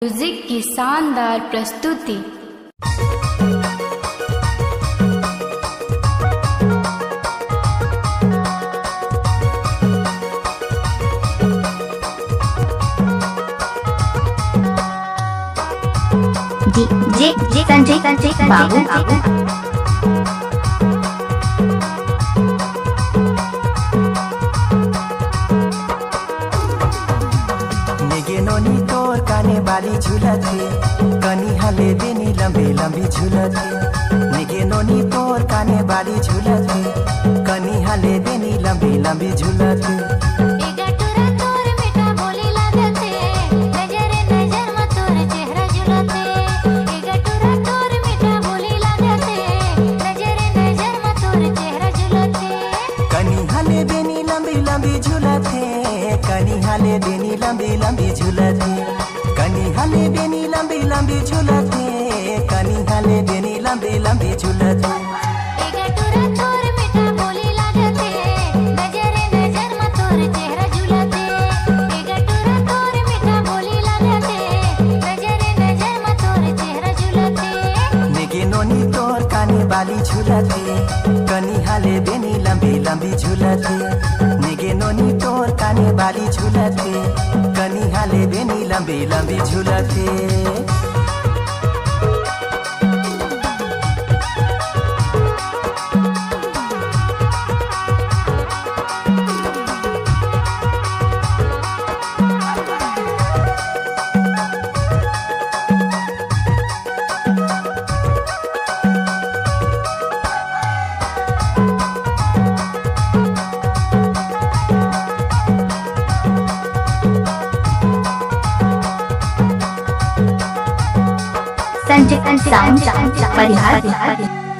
Music की शानदार प्रस्तुति। जे संजय बाबू नेगेनोनी तोर काने बाली झूलथे कनी हले बेनी लंबी लंबी झूलथे। नेगेनोनी तोर काने बाली झूलथे कनी हले बेनी लंबी लंबी झूलथे। कनी हाले बेनी लंबी लंबी झूलथे कनी हाले बेनी लंबी लंबी झूलथे कनी हाले बेनी लंबी लंबी झूलथे। नेगेनोनी तोर काने बाली झूलथे कनी हाले बेनी लंबी लंबी झूलथे। नेगेनोनी तोर काने बाली झूलथे कनी हाले बेनी लंबी लंबी झूलथे।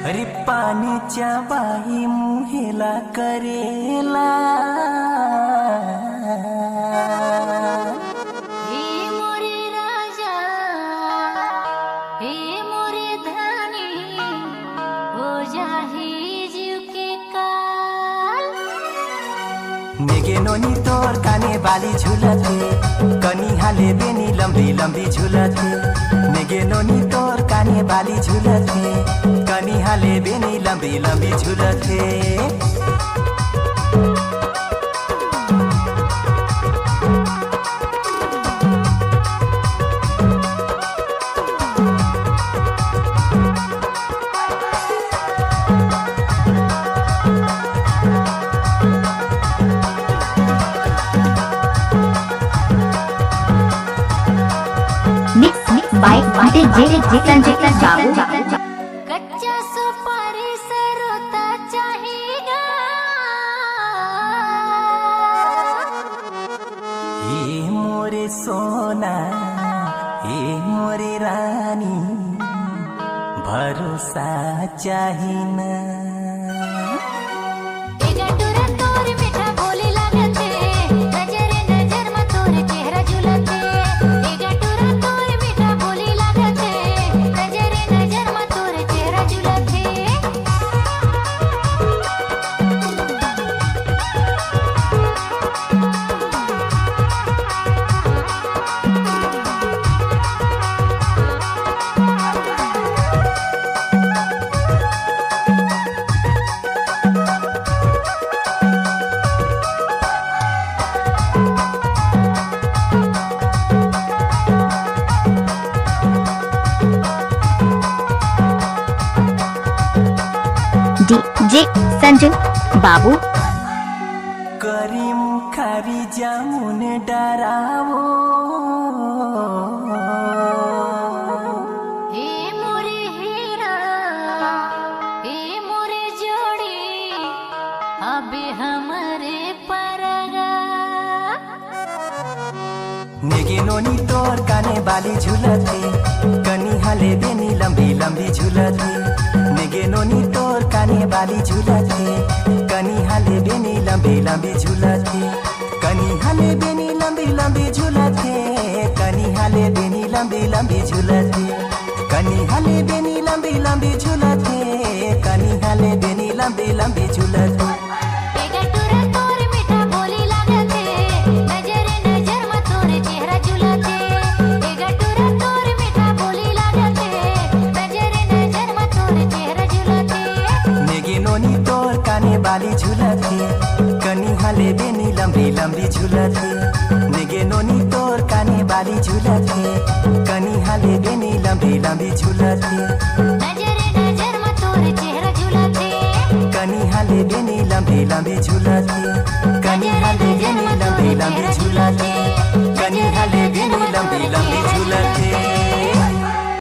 हरी पानी चाबाई मुहेला करेला हे मोरे राजा हे मोरे धनी हो जाही जीव के काल। नेगेनोनी तोर काने बाली झूलथे कनी हाले बेनी लंबी लंबी झूलथे। नेगेनोनी तोर काने बाली झूलथे कनी हाले बेनी लंबी लंबी झूलथे। बाबू कच्चा सुपारी सरोता चाहेगा हे मोरे सोना हे मोरे रानी भरोसा चाहिना। जे संजय बाबू करीम खारी जामुन डरावो हे मोरे हीरा हे मोरे जोड़ी अबे हमारे परगा। नेगेनोनी तोर काने बाली झूलथे कनी हाले बेनी लंबी लंबी झूलथे। नेगेनोनी तोर काने बाली झूलथे कनी हाले बेनी लंबी लंबी झूलथे कनी हाले बेनी लंबी लंबी झूलथे कनी हाले बेनी लंबी लंबी झूलथे कनी हाले बेनी लंबी लंबी झूलथे कनी हाले बेनी लंबी लंबी झूलथे। नजर नजर में तोरे चेहरा झूलथे। बाली झुलथे कनी हाले बेनी लंबी लंबी झुलथे नेगे नोनी तोर काने बाली झुलथे कनी हाले बेनी लंबी लंबी झुलथे नजर नजर में तोर चेहरा झुलथे कनी हाले बेनी लंबी लंबी झुलथे कनी हाले बेनी लंबी लंबी झुलथे कनी हाले बेनी लंबी लंबी